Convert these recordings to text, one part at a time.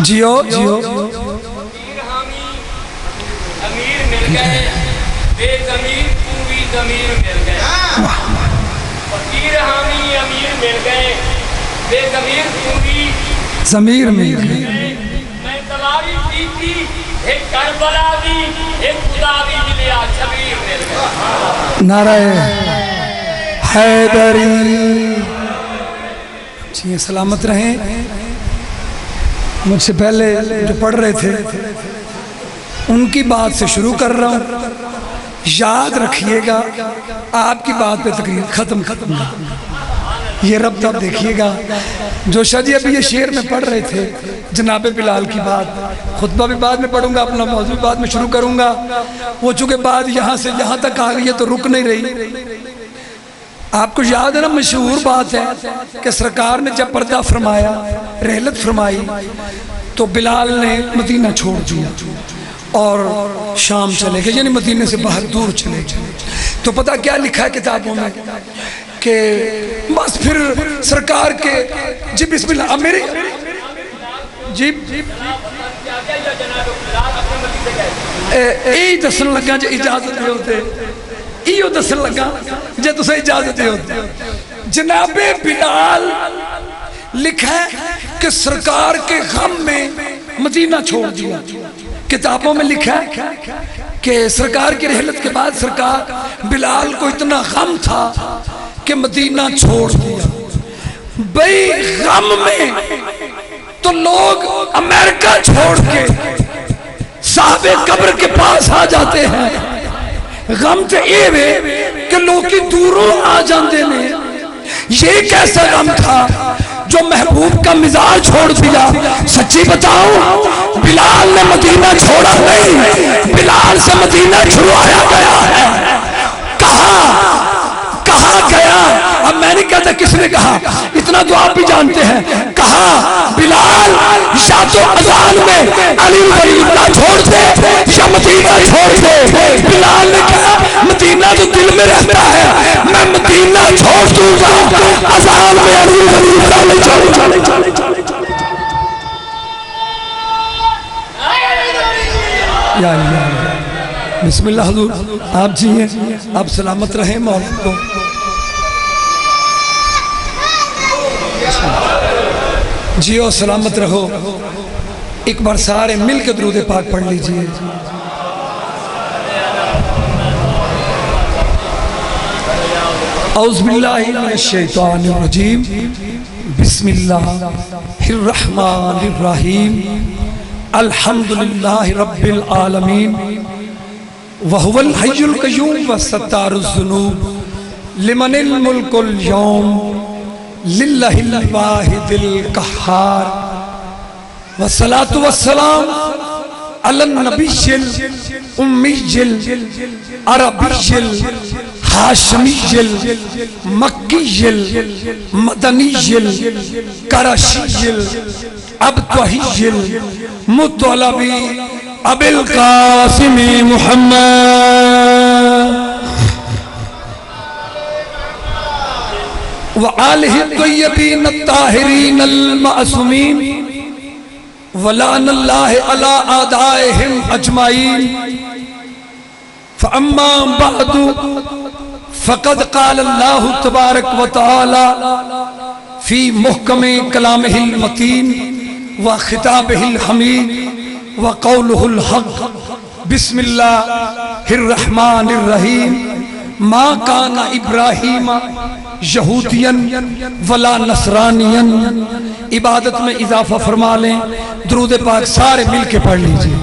جیو جیو امیر مل گئے بے ضمیر پوری ضمیر مل گئے فقیر حامی امیر مل گئے بے ضمیر پوری ضمیر مل گئی میں تلاری کی تھی ایک کربلا دی ایک خدا دی ملیا شبیر مل گئے نعرہ حیدری جی سلامت رہیں مجھ سے پہلے جو پڑھ رہے تھے ان کی بات سے شروع کر رہا ہوں یاد رکھیے گا آپ کی بات پہ تقریر ختم یہ رب تب دیکھیے گا جو شاہ جی ابھی یہ شعر میں پڑھ رہے تھے جناب بلال کی بات خطبہ بھی بعد میں پڑھوں گا اپنا موضوع بھی بعد میں شروع کروں گا وہ چونکہ بات یہاں سے یہاں تک آ گئی ہے تو رک نہیں رہی آپ کو یاد ہے نا مشہور بات ہے کہ سرکار نے جب پردہ فرمایا رحلت فرمائی تو بلال نے مدینہ چھوڑ دیا اور شام چلے گئے یعنی مدینہ سے باہر دور چلے گئے تو پتہ کیا لکھا ہے کتابوں میں کہ بس پھر سرکار کے جی بسم اللہ اب میری جی ای دسن لگا جو اجازت دے ہوتے ایو دسن لگا جے تو سے اجازت دے ہوتے جناب بلال لکھا ہے کہ سرکار کے غم میں مدینہ چھوڑ دیا کتابوں میں لکھا ہے کہ سرکار کی رحلت کے بعد سرکار بلال کو اتنا غم تھا کہ مدینہ چھوڑ دیا بھئی غم میں تو لوگ امریکہ چھوڑ کے صاحب قبر کے پاس آ جاتے ہیں غم تے اے وے کہ لوگ کی دوروں آ جاندے نے یہ کیسا غم تھا جو محبوب کا مزاج چھوڑ دیا سچی بتاؤں بلال نے مدینہ چھوڑا نہیں بلال سے مدینہ چھڑوایا گیا ہے کہاں گیا اب میں نہیں کہتا کس نے کہا اتنا تو آپ بھی جانتے ہیں کہا بلال یا تو اذان میں علی ولی اللہ چھوڑ دے یا مدینہ چھوڑ دے بلال نے کہا مدینہ تو دل میں رہتا ہے میں مدینہ چھوڑ دوں گا اذان میں علی ولی اللہ نہیں چھوڑ یا اللہ بسم اللہ حضور آپ جی ہیں آپ سلامت رہیں مولا کو جیو سلامت رہو ایک بار سارے مل کے درود پاک پڑھ لیجئے اعوذ باللہ من الشیطان الرجیم بسم اللہ الرحمن الرحیم الحمدللہ رب العالمین وہو الحی القیوم وستار الذنوب لمن الملک اليوم للہ الواحد القہار والصلاة والسلام علی النبی الامی العربی الحاشمی المکی المدنی القرشی الابتہی المطلبی ابی القاسم محمد وآلہ الطیبین الطاہرین المعصومین ولعن اللہ علی اعدائہم اجمعین فاما بعد فقد قال اللہ تبارک و تعالی فی محکم کلامہ المتین وخطابہ الحمید وقولہ الحق بسم اللہ الرحمن الرحیم ما کان ابراہیم یہودین ولا نصرانین عبادت میں اضافہ فرما لیں درود پاک سارے مل کے پڑھ لیجئے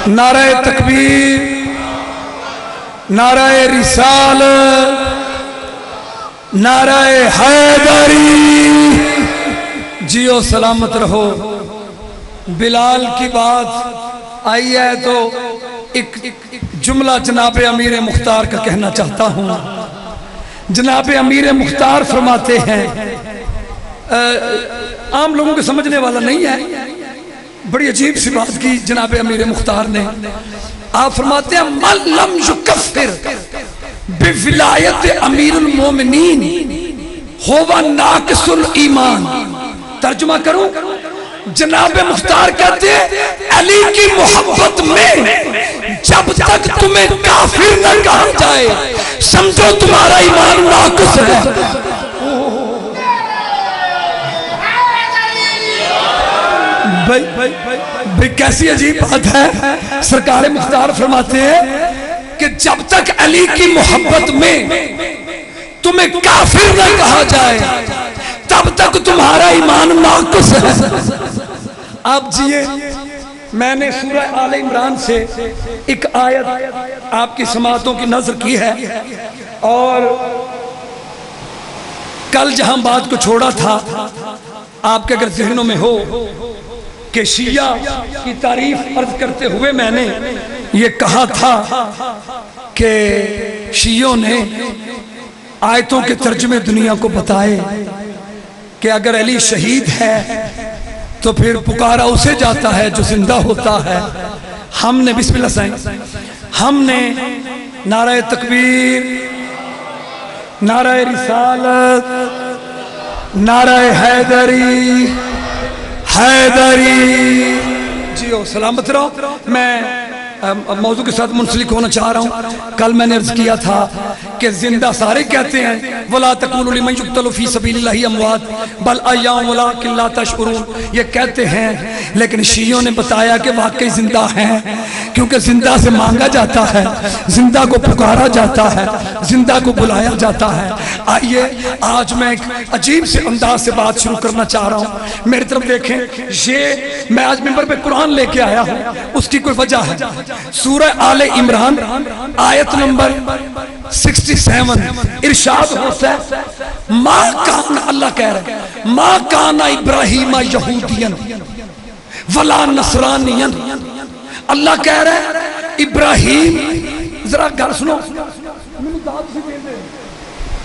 نعرہ تکبیر نعرہ رسالت نعرہ حیدری جیو سلامت رہو بلال کی بات آئی ہے تو ایک جملہ جناب امیر مختار کا کہنا چاہتا ہوں جناب امیر مختار فرماتے ہیں عام لوگوں کے سمجھنے والا نہیں ہے بڑی عجیب سی بات کی جناب امیر مختار نے آپ فرماتے ہیں من لم یکفر بولایت امیر المومنین ہووا ناقص الایمان. ترجمہ کروں؟ جناب مختار کہتے ہیں علی کی محبت میں جب تک تمہیں کافر نہ کہا جائے سمجھو تمہارا ایمان ناقص ہے. بھئی کیسی عجیب بات ہے. سرکار مختار فرماتے ہیں کہ جب تک علی کی محبت میں تمہیں کافر نہ کہا جائے تب تک تمہارا ایمان ناقص ہے. آپ جیے میں نے سورہ آل عمران سے ایک آیت آپ کی سماعتوں کی نظر کی ہے، اور کل جہاں بات کو چھوڑا تھا آپ کے اگر ذہنوں میں ہو کہ شیعہ کی تعریف عرض کرتے ہوئے میں نے یہ کہا تھا کہ شیعوں نے آیتوں کے ترجمے دنیا کو بتائے کہ اگر علی شہید ہے تو پھر پکارا اسے جاتا ہے جو زندہ ہوتا ہے. ہم نے بسم اللہ سائیں ہم نے نعرہ تکبیر، نعرہ رسالت، نعرہ حیدری حیدری جیو سلامت رہو. میں موضوع کے ساتھ منسلک ہونا چاہ رہا ہوں. کل میں نے عرض کیا تھا کہ زندہ سارے کہتے ہیں وَلَا تَقُولُوا لِمَنْ يُقْتَلُ فِي سَبِيلِ اللَّهِ أَمْوَاتٌ بَلْ أَحْيَاءٌ وَلَٰكِن لَا تَشْعُرُونَ. یہ کہتے ہیں لیکن شیعوں نے بتایا کہ واقعی زندہ ہیں، کیونکہ زندہ سے مانگا جاتا ہے، زندہ کو پکارا جاتا ہے، زندہ کو بلایا جاتا ہے. آئیے آج میں ایک عجیب سے انداز سے بات شروع کرنا چاہ رہا ہوں. میری طرف دیکھیں، یہ میں آج منبر پہ قرآن لے کے آیا ہوں، اس کی کوئی وجہ ہے. سورہ آل عمران آیت نمبر 67 ارشاد ہوتا ہے ما کان، اللہ کہہ رہے ہیں ما کان ابراہیم یہودین ولا نصرانین. اللہ کہہ رہے ہیں ابراہیم، ذرا گھر سنو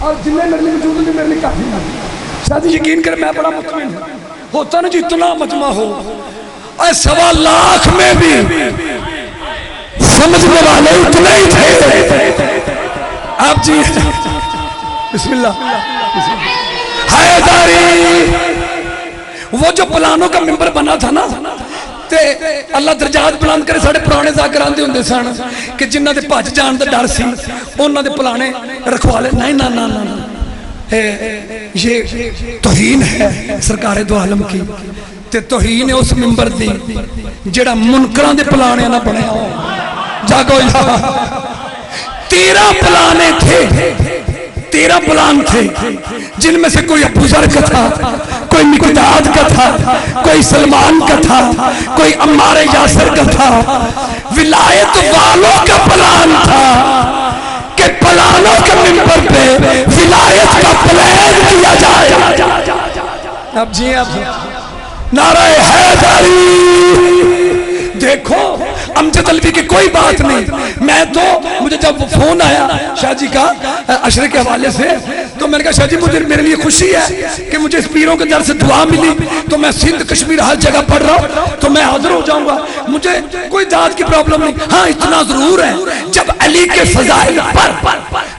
اور جنہیں میرے لیے موجود ہیں میرے لیے کافی ہیں. شاید یقین کریں میں بڑا مطمئن ہوتا نا جی اتنا مجمع ہو اور 1.25 لاکھ میں بھی سمجھنے والے اتنے ہی تھے. آپ جی بسم اللہ حیدری. وہ جو پلانوں کا ممبر بنا تھا نا تے اللہ درجات بلند کرے، ساڑھے پرانے ذاکران دے ہوندے سن کہ جنہ دے پاچ جان دا ڈر سی انہاں دے پلانے رکھوا لے. نہیں نا نا نا، یہ توہین ہے سرکار دو عالم کی، تے توہین ہے اس ممبر دی جڑا منکراں دے پلانے نہ بنے ہو. جاگو یا 13 پلانے تھے، 13 پلان تھے جن میں سے کوئی ابو ذر کا تھا، کوئی مقداد کا تھا، کوئی سلمان کا تھا، کوئی عمار یاسر کا تھا. ولایت والوں کا پلان تھا کہ پلانوں کے ممبر پہ ولایت کا پلان کیا جائے. اب جی اب نعرہ حیدری. دیکھو امجد علوی کی کوئی بات نہیں. میں تو مجھے جب فون آیا شاہ جی کا عشرے کے حوالے سے تو میں نے کہا شاہ جی مجھے میرے لیے خوشی ہے کہ مجھے اس پیروں کے در سے دعا ملی تو میں سندھ کشمیر ہر جگہ پڑھ رہا ہوں تو میں حاضر ہو جاؤں گا، مجھے کوئی ذات کی پرابلم نہیں. ہاں اتنا ضرور ہے جب علی کے فضائل پر،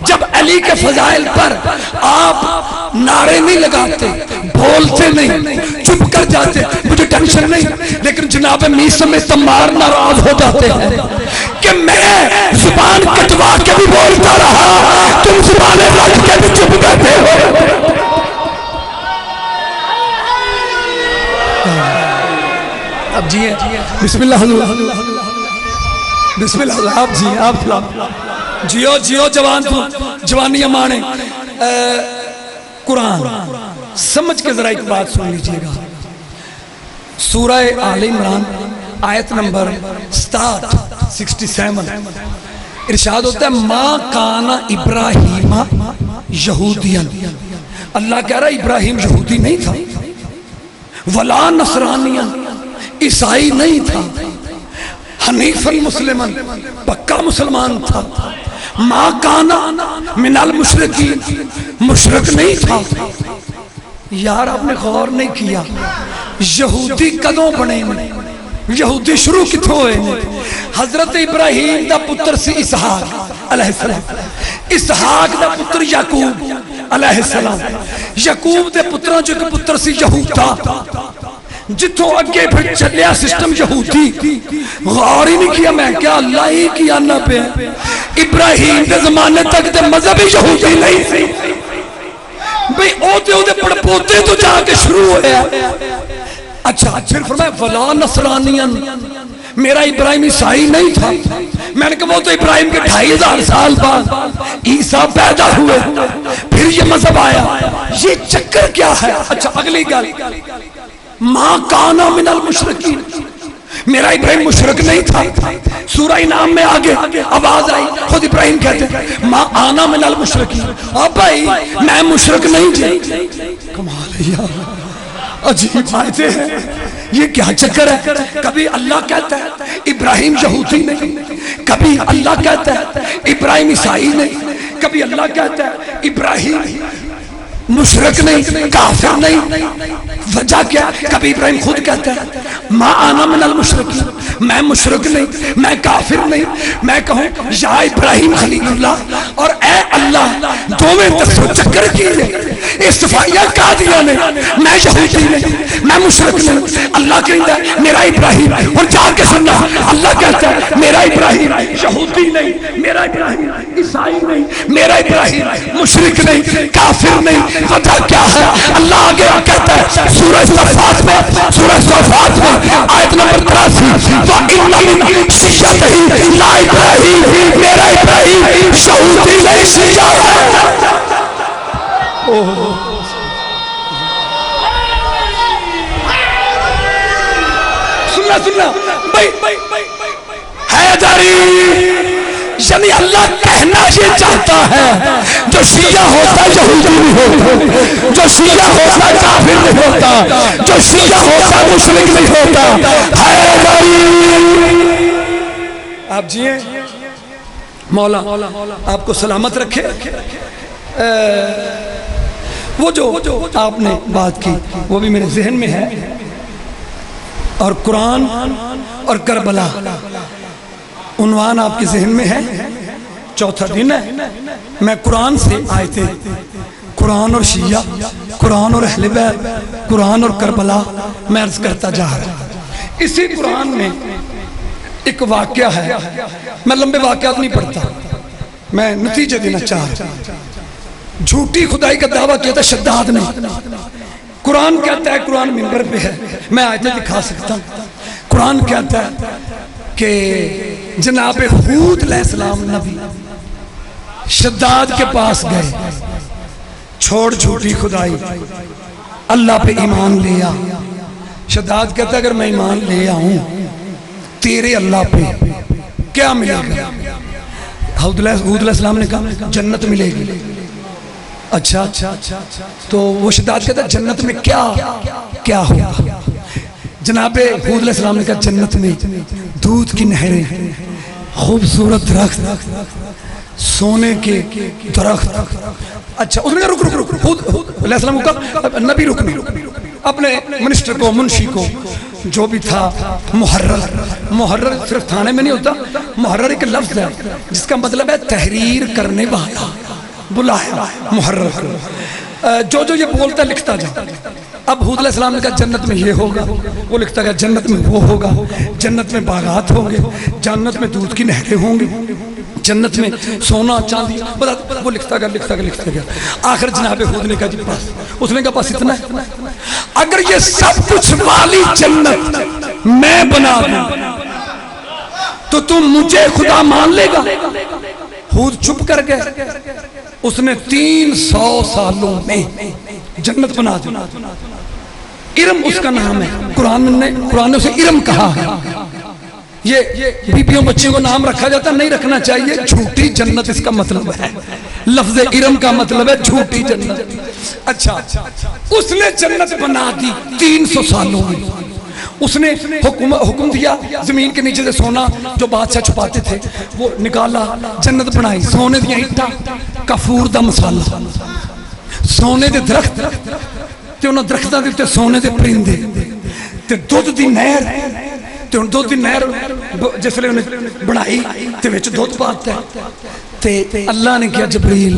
جب علی کے فضائل پر آپ نعرے نہیں لگاتے، بولتے نہیں، چپ کر جاتے، مجھے ٹینشن نہیں. لیکن جناب میسم میں تمار ناراض ہو جاتے ہیں کہ میں زبان کٹوا کے بھی بولتا رہا، تم زبانیں رکھ کے بھی چپ کرتے ہو. اب جی بسم اللہ بسم اللہ. آپ جی آپ جیو جیو جوان تو جوانی امانے. قرآن سمجھ کے ذرا ایک بات سن لیجئے گا. سورہ آل عمران آیت نمبر 67 ارشاد ہوتا ہے ما کان ابراہیم یہودین. اللہ کہہ رہا ہے ابراہیم یہودی نہیں تھا، ولا نصرانین عیسائی نہیں تھا، حنیف المسلمن پکا مسلمان تھا. ما کانا من المشرکین مشرک نہیں تھا. یار آپ نے غور نہیں کیا یہودی کدوں بنے نے؟ یہودی شروع کتوں ہوئے؟ حضرت ابراہیم دا پتر سی اسحاق علیہ السلام، اسحاق دا پتر یعقوب علیہ السلام، یعقوب دے پتراں جو ایک پتر سی یہودا جتوں اگے پھر چلیا سسٹم یہودی غور ہی نہیں کیا میں کیا اللہ ہی کیا نہ پہ ابراہیم دے زمانے تک دے مذہب یہودی نہیں سی بھئی او دے پڑپوتے تو جا کے شروع ہویا اچھا پھر فرمایا ولا نصرانین میرا ابراہیم عیسائی نہیں تھا میں نے کہا وہ تو ابراہیم کے 2500 سال بعد عیسیٰ پیدا ہوئے پھر یہ مذہب آیا یہ چکر کیا ہے اچھا اگلی گل ما کانا من المشرکین میرا ابراہیم مشرک نہیں تھا سورہ انعام میں آگے آواز آئی خود ابراہیم کہتے ہیں ما آنا من المشرکین اب بھائی میں مشرک نہیں جی کمال ہے یار عجیب آیتیں ہیں یہ کیا چکر ہے کبھی اللہ کہتا ہے ابراہیم یہودی نہیں کبھی اللہ کہتا ہے ابراہیم عیسائی نہیں کبھی اللہ کہتا ہے ابراہیم مشرک نہیں کافر نہیں وجہ کیا کبھی ابراہیم خود کہتا ہے ما آنا من المشرکین میں مشرک نہیں میں کافر نہیں میں کہوں یا ابراہیم خلیل اللہ اور اے اللہ دوویں دسو چکر کی ہے استفائیہ قادیہ نے میں یہودی نہیں میں مشرک نہیں اللہ کہتا ہے میرا ابراہیم اور جا کے سننا اللہ کہتا ہے میرا ابراہیم یہودی نہیں میرا ابراہیم عیسائی نہیں میرا ابراہیم مشرک نہیں کافر نہیں وجہ کیا ہے اللہ آگے کہتا ہے سورہ صفات میں آیت نمبر 83 وَإِنَّ مِنْ شِيَّتِهِ لَا إِبْرَاهِيمَ میرا ابراہیم یہودی نہیں شیعہ ہے سننا حیدری یعنی اللہ کہنا یہ چاہتا ہے جو شیعہ ہوتا یہودی نہیں ہوتا جو شیعہ ہوتا کافر نہیں ہوتا جو شیعہ ہوتا مشرک نہیں ہوتا حیدری آپ جیئے مولا آپ کو سلامت رکھے وہ جو آپ نے بات کی وہ بھی میرے ذہن میں ہے اور قرآن اور کربلا عنوان آپ کے ذہن میں ہے چوتھا دن ہے میں قرآن سے آئے تھے قرآن اور شیعہ قرآن اور اہل بیت قرآن اور کربلا میں عرض کرتا جا رہا اسی قرآن میں ایک واقعہ ہے میں لمبے واقعات نہیں پڑھتا میں نتیجہ دینا چاہ رہا جھوٹی خدائی کا دعویٰ کیا تھا شداد نے قرآن کہتا ہے قرآن منبر پہ ہے میں آیتیں دکھا سکتا ہوں قرآن کہتا ہے کہ جناب ہود علیہ السلام نبی شداد کے پاس گئے چھوڑ جھوٹی خدائی اللہ پہ ایمان لیا شداد کہتا ہے اگر میں ایمان لے آؤں تیرے اللہ پہ کیا ملے گا ہود علیہ السلام نے کہا جنت ملے گی اچھا تو وہ شداد کہتا ہے جنت میں کیا ہوگا جناب ہود علیہ السلام نے کہا جنت میں دودھ کی نہریں خوبصورت درخت سونے کے درخت اچھا اس نے کہا رک ہود علیہ السلام کو کہا نبی رکنا اپنے منسٹر کو منشی کو جو بھی تھا محرر صرف تھانے میں نہیں ہوتا محرر ایک لفظ ہے جس کا مطلب ہے تحریر کرنے والا بلایا محرر جو یہ بولتا لکھتا جا اب ہود علیہ السلام نے کہا جنت میں یہ ہوگا وہ لکھتا گیا جنت میں وہ ہوگا جنت میں باغات ہوں گے جنت میں دودھ کی نہریں ہوں گی جنت میں سونا چاندی وہ لکھتا گیا آخر جناب ہود نے کہا جی بس اس نے کہا بس اتنا ہے اگر یہ سب کچھ والی جنت میں بنا دوں تو تم مجھے خدا مان لے گا ہود چپ کر گئے اس نے 300 سالوں میں جنت بنا دی ارم اس کا نام ہے قرآن نے اسے ارم کہا ہے یہ بیبیوں بچوں کو نام رکھا جاتا نہیں رکھنا چاہیے جھوٹی جنت اس کا مطلب ہے لفظ ارم کا مطلب ہے جھوٹی جنت اچھا اس نے جنت بنا دی 300 سالوں میں اس نے حکم دیا زمین کے نیچے سے سونا جو بادشاہ چھپاتے تھے وہ نکالا جنت بنائی سونے دیا اینٹاں کافور دا مسالہ سونے دے درخت تے انہاں درختاں دے تے سونے دے پرندے تے دودھ دی نہر تے ان دودھ دی نہر جس لئے انہیں بڑھائی تے وچ دودھ پاتا ہے تے اللہ نے کیا جبریل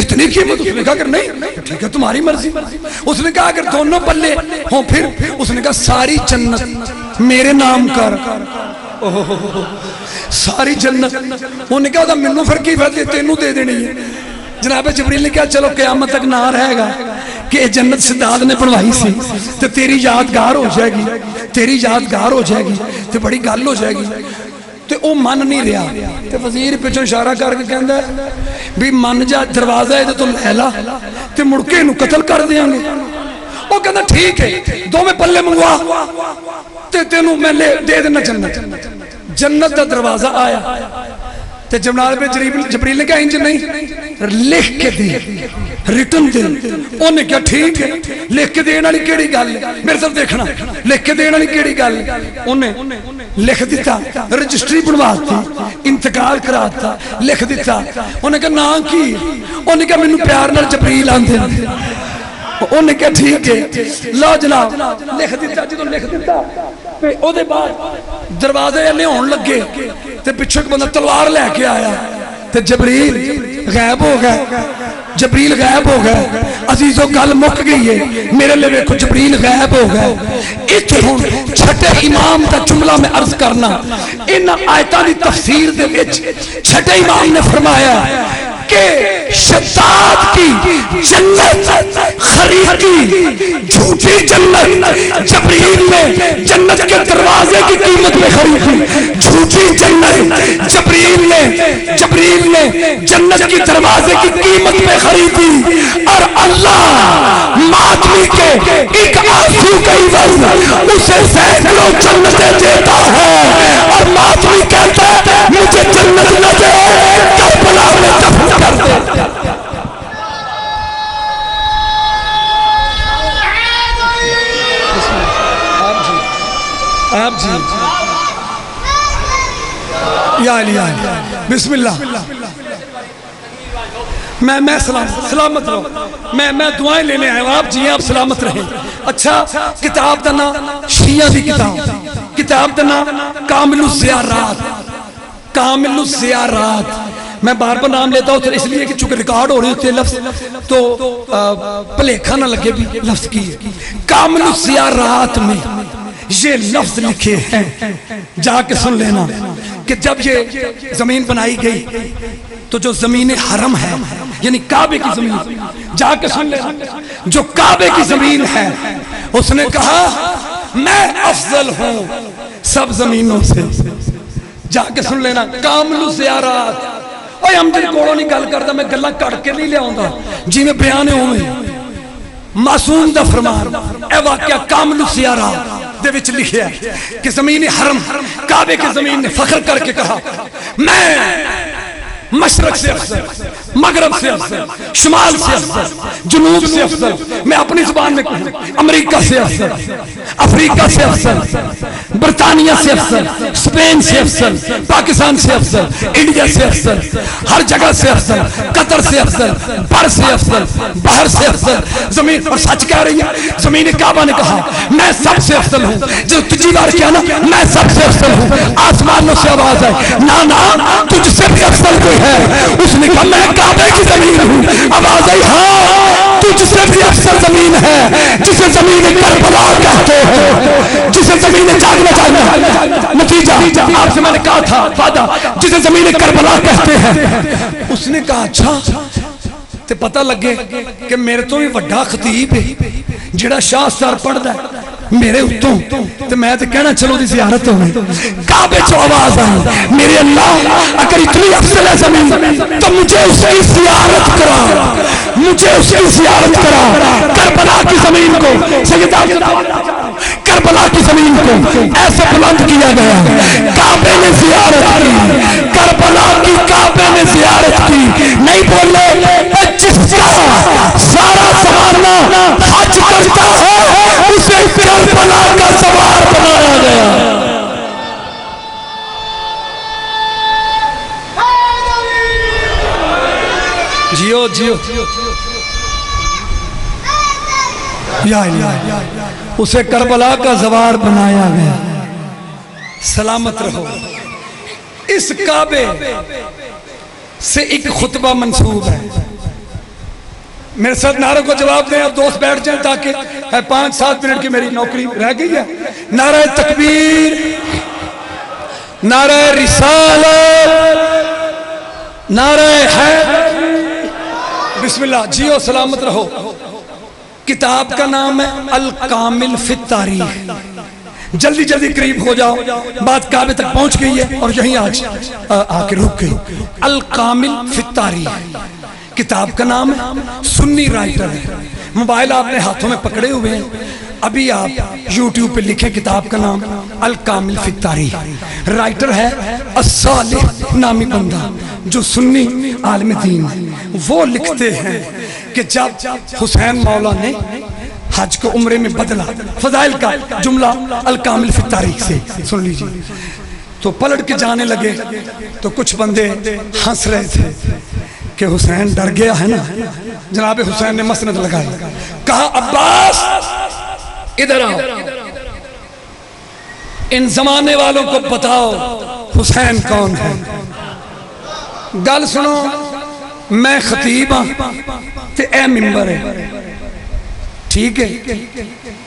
اتنی قیمت؟ اس نے کہا کہ نہیں ٹھیک ہے تمہاری مرضی۔ اس نے کہا اگر دونوں پلے ہوں پھر؟ اس نے کہا ساری جنت میرے نام کر۔ ساری جنت؟ انہوں نے کہا مینوں پھر کی فائدہ، تینوں دے دینی ہے۔ جناب جبریل نے کہا چلو قیامت تک نہ رہے گا کہ جنت سداد نے بنوائی سی تو تیری یادگار ہو جائے گی، تیری یادگار ہو جائے گی تو بڑی گل ہو جائے گی۔ تو وہ من نہیں رہا تو وزیر پیچھوں اشارہ کر کے کہندا ہے بھی من جا دروازہ ہے تو لے لا تو مڑ کے انہوں قتل کر دیاں گے۔ وہ کہندا ٹھیک ہے دو میں پلے منگوا تے تینوں میں دے دینا جنت۔ جنت دا دروازہ آیا تو جناب جبریل نے کہا انج نہیں، لکھ کے دے، ریٹن دے۔ انہوں نے کہا ٹھیک ہے لکھ کے دینے والی کیڑی گل ہے، میرے طرف دیکھنا، لکھ کے دینے والی کیڑی گل ہے۔ انہیں لکھ دیتا، رجسٹری بنواتی، انتقال کراتا، لکھ دیتا۔ انہوں نے کہا نام کی؟ انہوں نے کہا مینوں پیار نال جبریل آندے۔ انہوں نے کہا ٹھیک ہے لو جناب لکھ دیتا۔ جدوں لکھ دیتا او دے بعد دروازے لے ہون لگے تے پچھوں ایک بندہ تلوار لے کے آیا تے جبریل غائب ہو گئے۔ جبریل غائب ہو گئے۔ عزیزو گل مک گئی ہے، میرے لئے ویکھو جبریل غائب ہو گئے۔ اتھے ہون چھٹے امام دا جملہ میں عرض کرنا، ان آیتاں دی تفسیر دے وچ چھٹے امام نے فرمایا کہ شداد کی جنت خریدی، جھوٹی جنت جبریل نے جنت کے دروازے کی قیمت میں خریدی۔ جھوٹی جنت جبریل نے جنت کی دروازے کی قیمت میں خریدی، اور اللہ ماتمی کے ایک آنسو کا عوض اسے سینکڑوں جنتیں دیتا ہے، اور ماتمی کہتا ہے مجھے جنت نہ دے کربلا میں دفن کر دے۔ آپ جی یا علی بسم اللہ۔ میں سلامت رہو، میں دعائیں لینے آیا ہوں، آپ جی آپ سلامت رہیں۔ اچھا کتاب دا نام شیعہ دی کتاب دا نام کامل الزیارات، کامل الزیارات۔ میں بار بار نام لیتا ہوں اس لیے کہ چونکہ ریکارڈ ہو رہے ہوتے لفظ تو پلیکھا نہ لگے بھی لفظ کی۔ کامل الزیارات میں یہ لفظ لکھے ہیں، جا کے سن لینا کہ جب یہ زمین بنائی گئی تو جو زمین حرم ہے یعنی کعبے کی زمین، جا کے سن لینا جو کعبے کی زمین ہے، اس نے کہا میں افضل ہوں سب زمینوں سے۔ جا کے سن لینا کامل الزیارات۔ اوہ ہم جن کوڑوں نہیں گل کرتا، میں گلہ کڑ کے نہیں لے آؤں گا جی میں بیانے ہوئے معصوم دا فرمان۔ اے واقعہ کامل الزیارات دے وچ لکھیا ہے کہ زمین حرم کعبے کی زمین نے فخر کر کے کہا میں مشرق سے افضل، مغرب سے افضل، شمال سے افضل، جنوب سے افضل۔ میں اپنی زبان میں کہوں امریکہ سے افضل، افریقہ سے افضل، برطانیہ سے افضل، اسپین سے افضل، پاکستان سے افضل، انڈیا سے افضل، ہر جگہ سے افضل، قطر سے افضل، بر سے افضل، باہر سے افضل زمین۔ اور سچ کہہ رہی ہے زمین کعبہ نے کہا میں سب سے افضل ہوں۔ جو تجھی بار کیا نا میں سب سے افضل ہوں، آسمانوں سے آواز ہے نا تجھ سے بھی افضل کوئی ہے؟ اس نے کہا میں کعبے کی زمین ہوں۔ آواز آئی ہاں تجھ سے بھی افضل زمین ہے، جسے زمین کربلا کہتے ہیں، جسے زمین جاگنا چاہنا نتیجہ آپ سے میں نے کہا تھا وعدہ، جسے زمین کربلا کہتے ہیں۔ اس نے کہا اچھا تے پتہ لگے کہ میرے تو بھی وڈا خطیب ہے جڑا شاہ سار پڑھدا ہے میرے اتوں تے میں تے کہنا چلو دی زیارت ہوئی۔ کعبے چو آواز آئی میرے اللہ اگر اتنی افضل ہے زمین تو مجھے اس کی زیارت کرا، مجھے اس کی زیارت کرا۔ کربلا کی زمین کو سیدہ کربلا کی زمین کو ایسے بلند کیا گیا، کعبے نے زیارت کی، کربلا کی کعبے نے زیارت کی۔ نہیں بولے جس کا سارا زمانہ حج کرتا ہے اسے کربلا کا سوار بنایا گیا۔ جیو جیو یا اسے کربلا کا زوار بنایا گیا۔ سلامت رہو۔ اس کعبے سے ایک خطبہ منسوب ہے. میرے ساتھ نعرہ کو جواب دیں اور دوست بیٹھ جائیں تاکہ 5-7 منٹ کی میری نوکری رہ گئی ہے. نعرہ تکبیر، نعرہ رسالت، نعرہ حیدر. بسم اللہ. جیو سلامت رہو. کتاب کا نام ہے الکامل فی التاریخ. جلدی جلدی قریب ہو جاؤ، بات کعبے تک پہنچ گئی ہے اور یہیں آج آ کے رک گئی. الکامل فی التاریخ کتاب کا نام ہے. سنی رائٹر ہے. موبائل آپ نے ہاتھوں میں پکڑے ہوئے ہیں. ابھی آپ یوٹیوب پہ لکھیں کتاب کا نام الکامل فی التاریخ. رائٹر ہے الصالح نامی بندہ جو سنی عالم دین. وہ لکھتے ہیں کہ جب حسین مولا نے حج کو عمرے میں بدلا، فضائل کا جملہ الکامل فی التاریخ سے سن لیجیے. تو پلٹ کے جانے لگے تو کچھ بندے ہنس رہے تھے کہ حسین ڈر گیا ہے نا. جناب حسین نے مسند لگائی، کہا عباس ادھر آؤ، ان زمانے والوں کو بتاؤ حسین کون ہے. گل سنو، میں خطیب ہاں تے اے ممبر ہے، ٹھیک ہے؟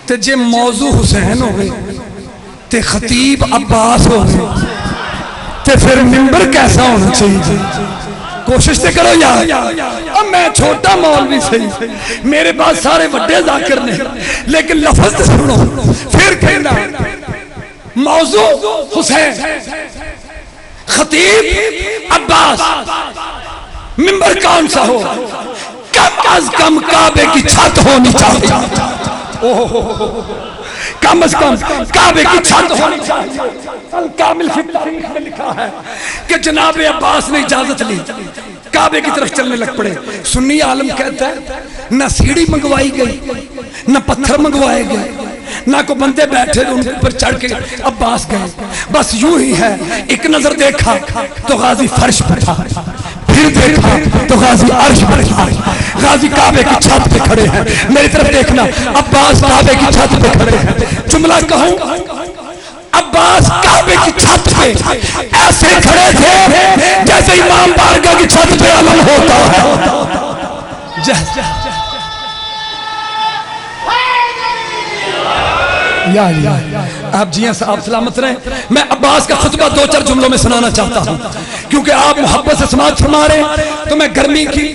تے جے موضوع حسین ہوئے تے خطیب عباس ہوئے تے پھر ممبر کیسا ہونا چاہیے؟ کوشش تے کرو یار. اب میں چھوٹا مولوی صحیح، میرے پاس سارے بڑے ذاکر نے، لیکن لفظ تے سنو. پھر کہنا موضوع حسین، خطیب عباس، ممبر کون سا ہو؟ کم از کم کعبے کی چھت ہونی چاہیے. کم از کم کعبے کی چھت ہونی چاہیے. الکامل فی التاریخ میں لکھا ہے کہ جناب عباس نے اجازت لی، کعبے کی طرف چلنے لگ پڑے. سنی عالم کہتا ہے نہ سیڑھی منگوائی گئی، نہ پتھر منگوائے گئے، نہ کو بندے بیٹھے ان پر چڑھ کے عباس گئے. بس یوں ہی ہے، ایک نظر دیکھا تو غازی فرش پر تھا، پھر دیکھا تو غازی عرش پر تھا. غازی کعبے کی چھت پہ کھڑے ہیں، میری طرف دیکھنا، عباس کعبے کی چھت پہ کھڑے ہیں. جملہ کہوں، عباس کعبے کی چھت پہ ایسے کھڑے تھے جیسے امام بارگاہ کی چھت پہ علم ہوتا ہے. آپ جی ہیں، آپ سلامت رہیں. میں عباس کا خطبہ 2-4 جملوں میں سنانا چاہتا ہوں کیونکہ آپ محبت سے سماعت فرما رہے ہیں تو میں گرمی کی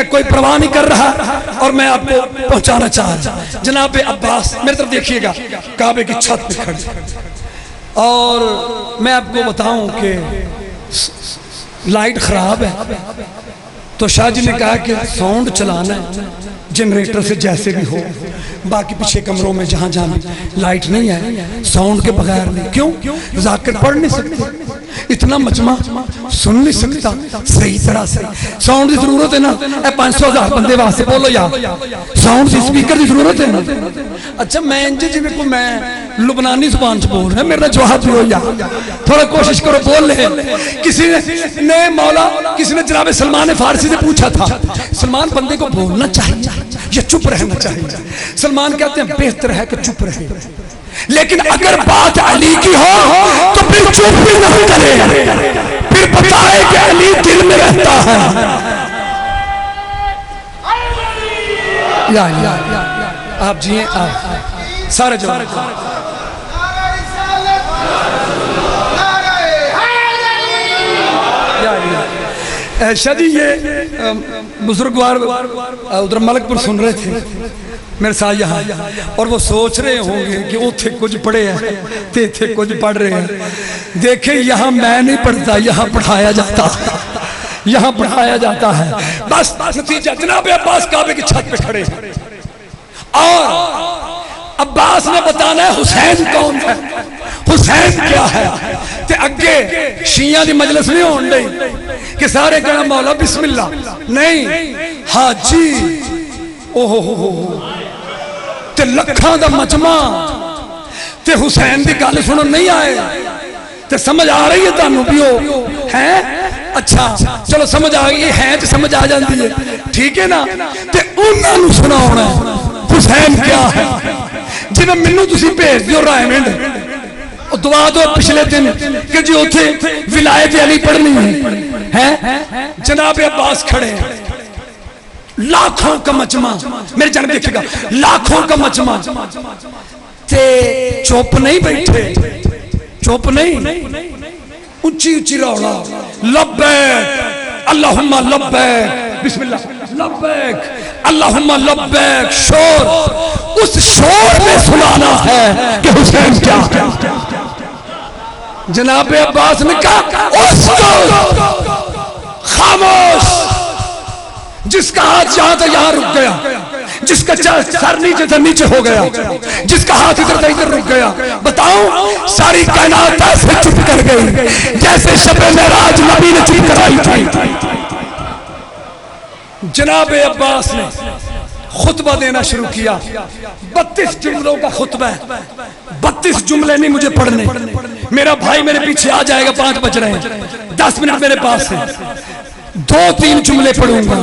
کوئی پرواہ نہیں کر رہا اور میں آپ کو پہنچانا چاہ رہا. جناب عباس میری طرف دیکھیے گا، کعبے کی چھت پہ کھڑے. اور میں آپ کو بتاؤں کہ لائٹ خراب ہے تو شاہ جی نے کہا کہ ساؤنڈ چلانا ہے جنریٹر سے جیسے بھی ہو. باقی پیچھے کمروں میں جہاں جہاں لائٹ نہیں ہے ساؤنڈ کے بغیر نہیں. کیوں؟ ذاکر پڑھ نہیں سکتے، اتنا مجمع سن نہیں سکتا صحیح طرح سے. ساؤنڈ کی ضرورت ہے نا. 500,000 بندے واسطے بولو یا ساؤنڈ کی سپیکر کی ضرورت ہے نا. اچھا میں جی کو میں لبنانی زبان سے بول رہا ہوں، میرا جواب بھی ہو یا تھوڑا کوشش کرو بول لے. کسی نے مولا، کسی نے جناب سلمان فارسی سے پوچھا تھا سلمان بندے کو بولنا چاہیے یا چپ رہنا چاہیے؟ سلمان کہتے ہیں بہتر ہے کہ چپ رہے، لیکن اگر بات علی کی ہو تو پھر چپ بھی نہ کرے، پھر بتائے کہ علی دل میں رہتا ہے. آپ جی ہیں، آپ سارے جواب. شاہ جی یہ بزرگوار ادھر ملک پر سن رہے تھے میرے ساتھ یہاں، اور وہ سوچ رہے ہوں گے کہ اوتھے کچھ پڑھے ہیں تے تھے کچھ پڑھ رہے ہیں. دیکھیں یہاں میں نہیں پڑھتا، یہاں پڑھایا جاتا، یہاں پڑھایا جاتا ہے. بس نتیجہ جناب عباس کعبے کی چھت پہ کھڑے ہیں اور عباس نے بتانا ہے حسین کون ہے، حسین کیا ہے. تے اگے شیعہ دی مجلس نہیں ہون دئی کہ سارے کہنا مولا بسم اللہ، نہیں حاجی اوہ تے لکھاں دا مجمع تے حسین دی گل سنو نہیں آئے. تے سمجھ آ رہی ہے تانوں بھی ہو ہیں؟ اچھا چلو سمجھ آ گئی ہے تو سمجھ آ جاندی ہے، ٹھیک ہے نا. تے انہاں نوں سناونا حسین کیا ہے. جی میں منو تسی بھیج دیو رائے منڈ دعا دو پچھلے دن کہ جی اتھے ولایت علی پڑھنی ہے ہیں جناب عباس کھڑے ہیں، لاکھوں کا مجمع، میرے جانب دیکھے گا، لاکھوں کا مجمع، تے چوپ نہیں بیٹھے، چوپ نہیں، اونچی اونچی روڑا، لبیک اللہم لبیک، بسم اللہ لبیک اللہم لبیک، شور، اس شور میں سنانا ہے کہ حسین کیا ہے۔ جناب عباس نے کہا اس کو خاموش، جس کا ہاتھ یہاں تھا یہاں رک گیا، جس کا سر نیچے تھا نیچے ہو گیا، جس کا ہاتھ ادھر تھا ادھر رک گیا، بتاؤں ساری کائنات ایسے چپ کر گئی جیسے شب معراج نبی نے چپ کرائی تھی۔ جناب عباس نے خطبہ دینا شروع کیا، 32 جملوں کا خطبہ ہے، 32 جملے نہیں مجھے پڑھنے، میرا بھائی میرے پیچھے آ جائے گا، 5 بج رہے ہیں، 10 منٹ میرے پاس ہیں، 2-3 جملے پڑھوں گا۔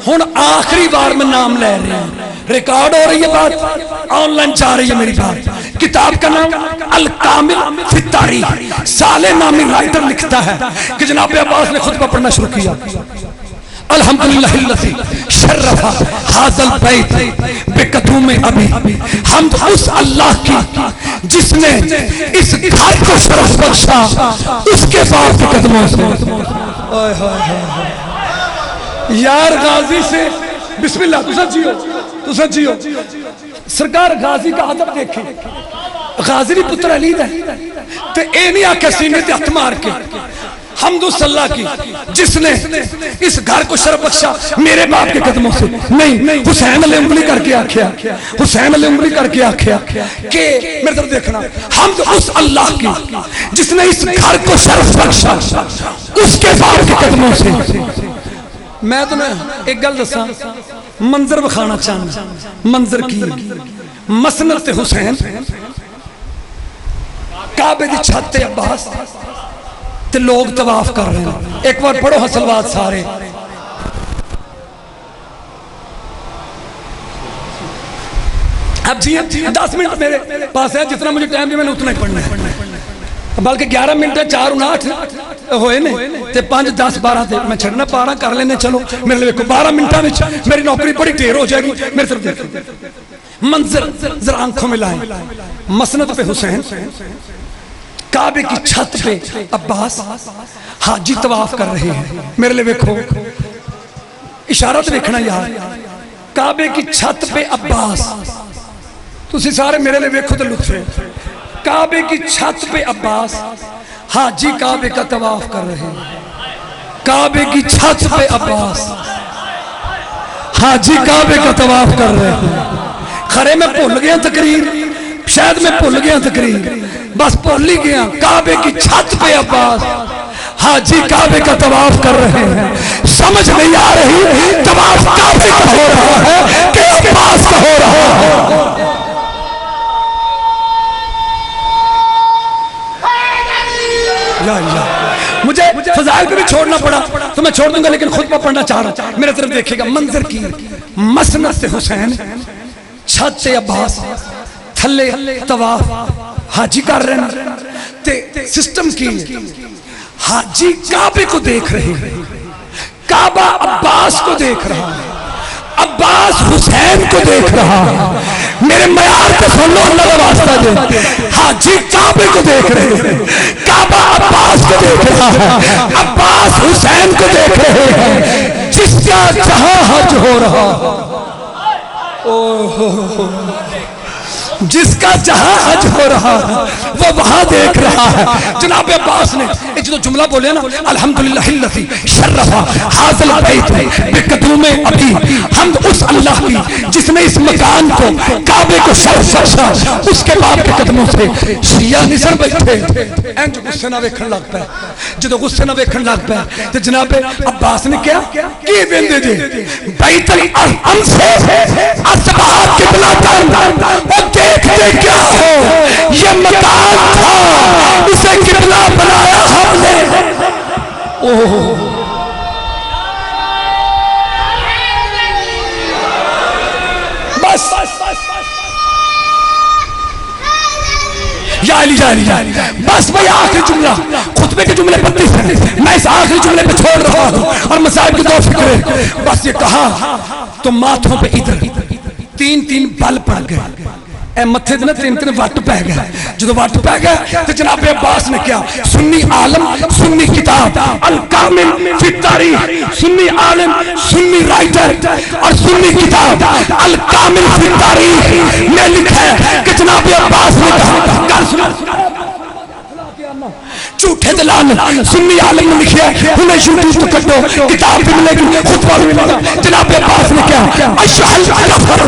ہن آخری بار میں نام لے رہے ہیں، ریکارڈ ہو رہی ہے بات، آن لائن جا رہی ہے میری بات۔ کتاب کا نام الکامل فی التاریخ، صالح نامی رائٹر لکھتا ہے کہ جناب عباس نے خطبہ پڑھنا شروع کیا۔ الحمدللہ الذی شرف ھذا البیت بقدوم ابی، حمد اس اللہ کی جس نے اس گھر کو شرف بخشا اس کے باپ کے قدموں سے۔ یار غازی سے بسم اللہ، تو سچیو سرکار غازی کا ادب دیکھیں، غازی بھی پتر علی ہے تے اے نہیں آکھیا سینے تے ہاتھ مار کے، حمد اس اللہ کی جس نے اس گھر کو شرف بخشا میرے باپ کے قدموں سے، نہیں حسین علیہ انگلی کر کے آکھیا، حسین علیہ انگلی کر کے آکھیا کہ میرے طرف دیکھنا، حمد اس اللہ کی جس نے اس گھر کو شرف بخشا اس کے باپ کے قدموں سے۔ میں تمہیں ایک گل دساں، منظر بکھانا چاہنا، منظر کی مسند حسین، کعبے دی چھت تے عباس تے لوگ طواف کر رہے ہیں۔ ایک بار پڑھو حسلوات سارے۔ اب جی 10 منٹ میرے پاس ہے، جتنا مجھے ٹائم بھی میں نے اتنا ہی پڑھنا ہے، بلکہ 11 منٹ ہے، 4:59 ہوئے نے تے 5 10 12 تے میں چھڑنا پارا کر لینے، چلو میرے لیے 12 منٹاں وچ میری نوکری بڑی ڈھیر ہو جائے گی۔ میرے طرف دیکھیں، منظر ذرا آنکھوں میں لائیں، مسند پہ حسین، کعبے کی چھت پہ عباس، حاجی طواف کر رہے ہیں۔ میرے لیے دیکھو، اشارہ تو دیکھنا یار، کعبے کی چھت پہ عباس، تسی سارے میرے لیے دیکھو تو لطف ہے، کعبے کی چھت پہ عباس، حاجی کعبے کا طواف کر رہے ہیں، کعبے کی چھت پہ عباس، حاجی کعبے کا طواف کر رہے ہیں۔ خرے میں بھول گیا تقریر، شاید میں بھول گیا تقریر، بس بھول ہی گیا، کعبے کی چھت پہ عباس، حاجی کعبے کا طواف کر رہے ہیں۔ سمجھ نہیں آ رہی طواف کعبے کا ہو رہا ہے کہ عباس کا ہو رہا ہے۔ مجھے فضائل پہ بھی چھوڑنا پڑا تو میں چھوڑ دوں گا، لیکن خطبہ پڑھنا چاہ رہا ہوں۔ میرے طرف دیکھے گا، منظر کی مسند حسین، چھت سے عباس، تھلے طواف، حاجی کر رہے ہیں تے سسٹم کی حاجی کعبے کو دیکھ رہے ہیں، کعبہ عباس کو دیکھ رہا ہے، عباس حسین کو دیکھ رہا ہے۔ میرے معیار پہ سن لو، اللہ کا واسطہ دے، حاجی کعبے کو دیکھ رہے ہیں، کعبہ عباس کو دیکھ رہا ہے، عباس حسین کو دیکھ رہے ہیں، جس کا جہاں حج ہو رہا جس کا جہاں حج ہو رہا ہے وہ وہاں دیکھ رہا ہے۔ جناب عباس نے ایک جو جملہ بولے نا، الحمدللہ الذی شرف ھذا البیت بقدوم ابی، حمد اس اللہ کی جس نے اس مکان کو، کعبے کو شرف بخشا اس کے باپ کے قدموں سے۔ شیعہ نثر بیٹھے انج غصے نہ ویکھن لگ پے، جدو غصے نہ ویکھن لگ پے تے جناب عباس نے کیا کی ویندے جے بیت الارحم سے اتباع قبلہ تن، دیکھتے کیا ہو، یہ مکان تھا، اسے قبلہ بنایا ہم نے۔ بس یا علی بس بھئی آخری جملہ، خطبے کے جملے 32 ہیں، میں اس آخری جملے پہ چھوڑ رہا ہوں اور مصائب کی دو فکریں. بس یہ کہا تو ماتھوں پہ ادھر تین تین بل پڑ گئے. اے متھے دے تین تین وٹ پہ گئے. جدو وٹ پہ گئے تو جناب عباس نے کیا سنی عالم سنی کتاب الکامل فی تاریخ, سنی عالم سنی رائٹر اور سنی کتاب الکامل فی تاریخ میں لکھا ہے کہ جناب عباس نے کہا جھوٹے دلال سنی عالم نے لکھا ہے. انہیں یوٹیوب تو کٹو کتاب بھی ملے گی خطبہ بھی ملے گا. جناب عباس نے کیا اشہل کفر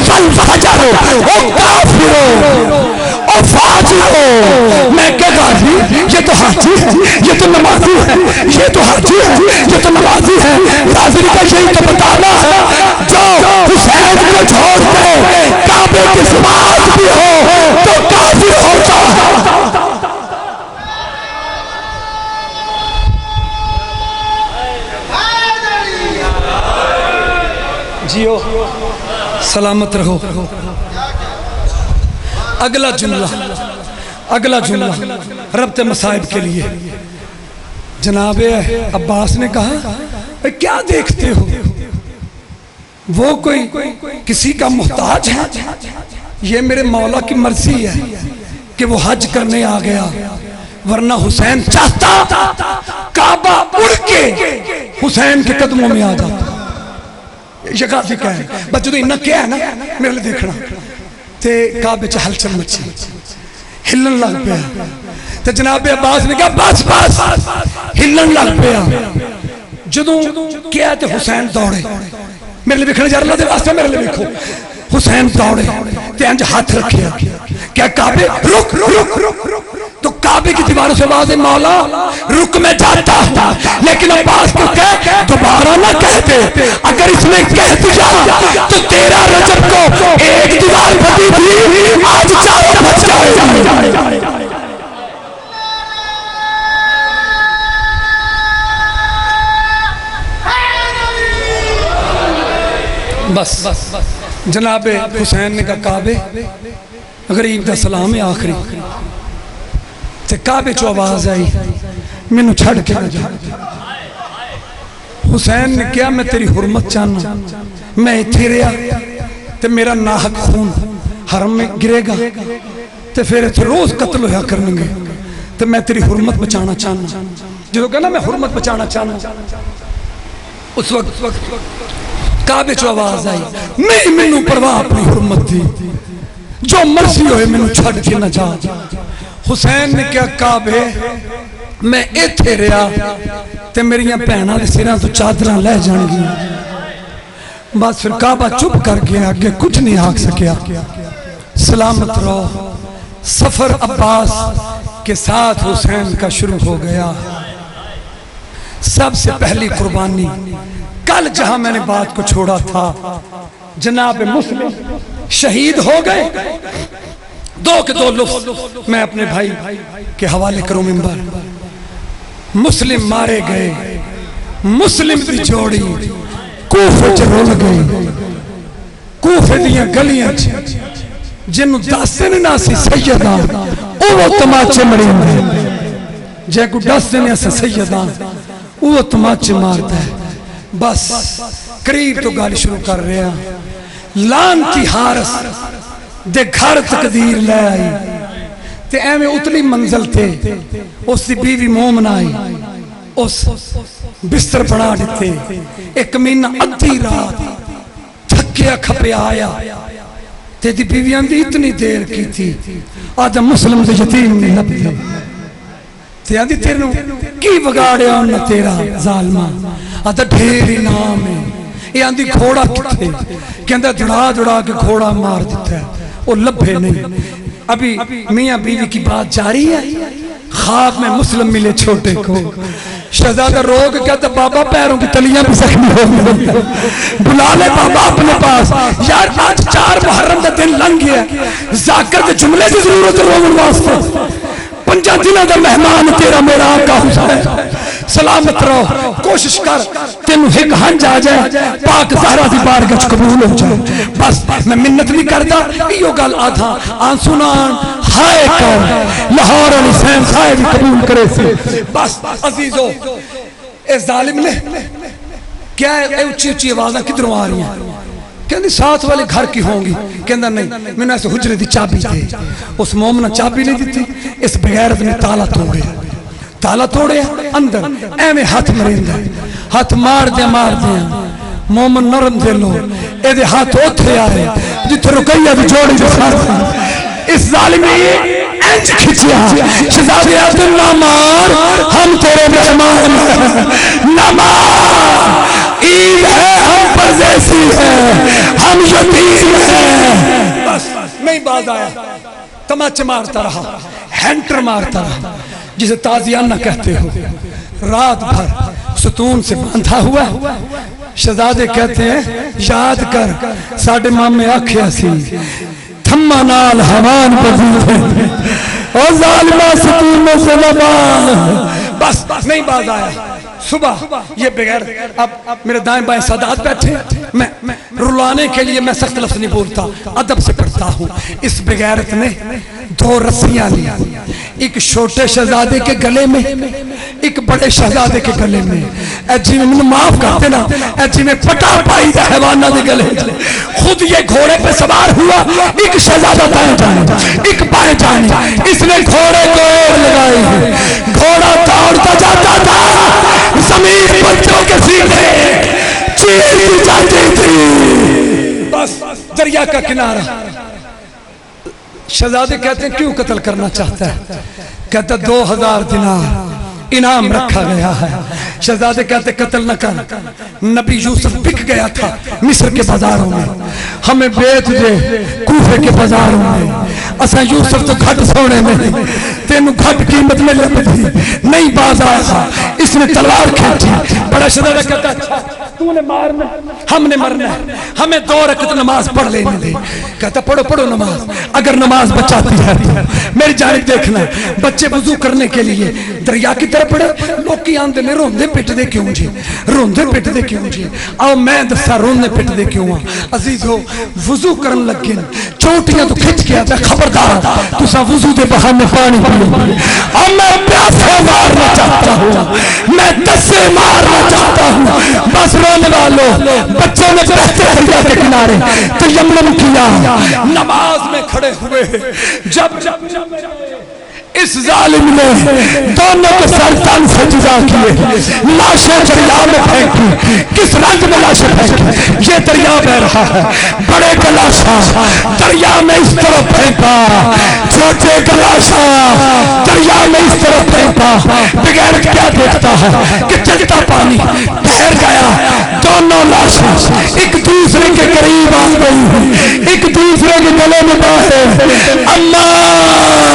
والفجر او کافرو او فاجرو. میں کہہ غازی یہ تو حاجی ہے, یہ تو نمازی ہے, یہ تو حاجی ہے, یہ تو نمازی ہے. حاضری کا یہی تو بتانا ہے جو حسین کو چھوڑ دے کعبے کے سماعت بھی ہو تو کافر ہوتا ہے. جیو سلامت رہو. اگلا جملہ ربط مصائب کے لیے. جناب عباس نے کہا کیا دیکھتے ہو, وہ کوئی کسی کا محتاج ہے؟ یہ میرے مولا کی مرضی ہے کہ وہ حج کرنے آ گیا, ورنہ حسین چاہتا کعبہ اڑ کے حسین کے قدموں میں آ جاتا. یہ غازی کہہ ہے بس جدو انہاں کیا ہے نا میرے لئے دیکھنا تے کعبے چ ہلچل مچی ہلن لگ پیا. تے جناب عباس نے کہا بس بس ہلن لگ پیا. جدو کیا تے حسین دوڑے میرے لئے دیکھنا جار اللہ دے واسطے میرے لئے دیکھو. حسین دوڑے تے انج ہاتھ رکھیا کیا کعبے رک رک رک. تو کعبے کی دیواروں سے آواز مولا رک میں جاتا ہوں, لیکن عباس کو کہہ دوبارہ نہ کہتے. اگر اس نے کہہ دیا تو تیرا رجب کو ایک دیوار بھتی تھی آج چار بچ جائے. بس جناب حسین نے کہا کعبے غریب دا سلام ہے آخری. تے کعبے چو آواز آئی میں نو چھڑ کے نہ جا. حسین نے کیا میں تیری حرمت چاہنا, میں اتھی رہا تے میرا ناحق خون حرم میں گرے گا تے پھر اتھے روز قتل ہویا کرنے گے, تے میں تیری حرمت بچانا چاہنا. جو کہنا میں حرمت بچانا چاہنا. اس وقت کعبے چو آواز آئی نہیں میں نو پرواہ اپنی حرمت دی, جو مرضی ہوئے میں نو چھڑ کے نہ جا. حسین نے کیا کعبے میں ایتھے رہا تے میریاں پہنا دے سیران تو چادران لے جان گی. بس پھر کعبہ چپ کر گیا, آگے کچھ نہیں آگ سکیا. سلامت رہو. سفر عباس کے ساتھ حسین کا شروع ہو گیا. سب سے پہلی قربانی کل جہاں میں نے بات کو چھوڑا تھا جناب مسلم شہید ہو گئے. دو کے دو لفظ میں اپنے بھائی کے حوالے کروں. منبر مسلم مارے گئے, مسلم دی جوڑی کوفے چ رول گئی. کوفے دیاں گلیاں جنہوں داستے نے ناسی سیدان وہ تماچے مرین دے. جے کو داستے نے ناسی سیدان وہ تماچے مارتا ہے. بس قریب تو گالی شروع کر رہے ہیں. لانتی حارس دے گھر تقدیر لے آئی تے ایمیں اتنی منزل تھے. اس دی بیوی مومن آئی, اس بستر بنا دیتے. ایک مہینہ ادھی رات تھکیا کھپے آیا تے دی بیویاں دی اتنی دیر کی تھی. آدھا مسلم دے یتیم نے لب دی تے آدھی تیرنو کی بگاڑے ہونا تیرا ظالمہ. آدھا ڈھیری نام ہے. یہ آندھی گھوڑا کتے کہندہ دڑا دڑا کے گھوڑا مار دیتا ہے, وہ لبھے نہیں. ابھی میاں بیوی کی بات جاری ہے. خواب میں مسلم ملے چھوٹے کو, شہزادہ روگ کہتا بابا پیروں کی تلیاں بھی زخمی ہو گئی, بلا لے بابا اپنے پاس. یار آج 4 محرم دا دن لنگ گیا, ذاکر دے جملے کی ضرورت رومن واسطے. 5 دنوں دا مہمان تیرا میرا آقا حسین. سلامت رہو. کوشش کر تینو ایک ہنج آ جائے پاک زہرا دی بارگاہ قبول ہو جائے. بس میں منت نہیں کرتا ایو گل آدھا آنسونان ہائے کر لاہور علی حسین خائے بھی قبول کرے سے. بس عزیزو اس ظالم نے کیا ہے اچھی اچھی آوازیں کدھروں آ رہی ہیں؟ کہندی ساتھ والے گھر کی ہوں گی. کہندا نہیں میں نے ایسے حجرے دی چابی دے. اس مومنہ چابی نہیں دیتی. اس بغیرت نے تالا توڑیا, تالا توڑیا اندر ایویں ہاتھ مریندا, ہاتھ مار دیا مومن نرم دل ہو اے دے ہاتھ اوتھے آئے جتھے رقیہ دی جوڑی دے ساتھ اس ظالمی انج کھچیا. شہزادے عبداللہ مار, ہم تیرے مہمان ہیں, نہ مار, عید ہے ہم پر جیسی ہے, ہم یتیم ہیں. بس نہیں باز آیا, تماچے مارتا رہا, ہینٹر مارتا رہا, جسے تازیانہ کہتے ہو. رات بھر ستون سے باندھا ہوا. شہزادے کہتے ہیں یاد کر ساڑھے مامے آکھیا سی تھما نال حوان بزید ہے اور ظالمہ ستونوں سے لبان. بس نہیں باز آیا. صبح یہ بغیر اب میرے دائیں بائیں سادات بیٹھے, میں رلانے کے لیے میں سخت لفظ نہیں بولتا, ادب سے پڑھتا ہوں. اس بغیرت نے 2 رسیاں لی, ایک چھوٹے شہزادے کے گلے میں, ایک بڑے شہزادے کے گلے میں. اے جی میں معاف کرتے نا, اے جی میں پٹا پائی دا حیوانہ دے گلے. خود یہ گھوڑے پہ سوار ہوا, ایک شہزادہ دائیں جانے ایک بائیں جانے. اس نے گھوڑے کو لگائی, گھوڑا دوڑتا جاتا تھا, زمین بچوں کے سیدھے چیز جاتی تھی. بس دریا کا کنارہ. شہزادے کہتے ہیں کیوں قتل کرنا چاہتا ہے؟ کہتا 2000 دینار انعام رکھا گیا ہے. شہزادے کہتے قتل نہ کر, نبی یوسف بک گیا تھا مصر کے بازاروں میں, ہمیں بیچ دے کوفے کے بازاروں میں. اساں یوسف تو گھٹ سونے میں, تینوں گھٹ قیمت میں لگتی نہیں باز آیا. اس نے تلوار کھینچی. بڑا شہزادہ کہتا اچھا تو نے مارنا, ہم نے مرنا, ہمیں 2 رکعت نماز پڑھ لینے دے. کہتا پڑھو پڑھو نماز, اگر نماز بچاتی ہے میری جانب دیکھنا. بچے وضو کرنے کے لیے دریا کی طرف پڑے, لوگ کی آندے نے روندے پٹ دے کیوں جی, روندے پٹ دے کیوں جی. آؤ میں دسا روندے پٹ دے کیوں. عزیز ہو وضو کرن لگے, چوٹیاں تو کھچ کے آتا, خبردار تسا وضو دے بہانے پانی پیو. اور میں پیاسے مارنا چاہتا ہوں, میں دسے مارنا چاہتا ہوں. بس رونے والوں, بچوں نے بہتے دریا کے کنارے تیمم کیا, نماز میں کھڑے ہوئے. جب اس ظالم نے دونوں کے سر تن سے جدا کیے, لاشیں دریا میں پھینکی. کس رنگ میں لاشیں پھینکی؟ یہ دریا بہ رہا ہے, بڑے کا لاشا دریا میں اس طرف پھینکا, چھوٹے کا لاشا دریا میں اس طرف پھینکا. بغیر کیا دیکھتا ہے کہ چلتا پانی بہر گیا. دونوں لاشیں ایک دوسرے کے قریب آ گئی, ایک دوسرے کے گلے میں باہر. اللہ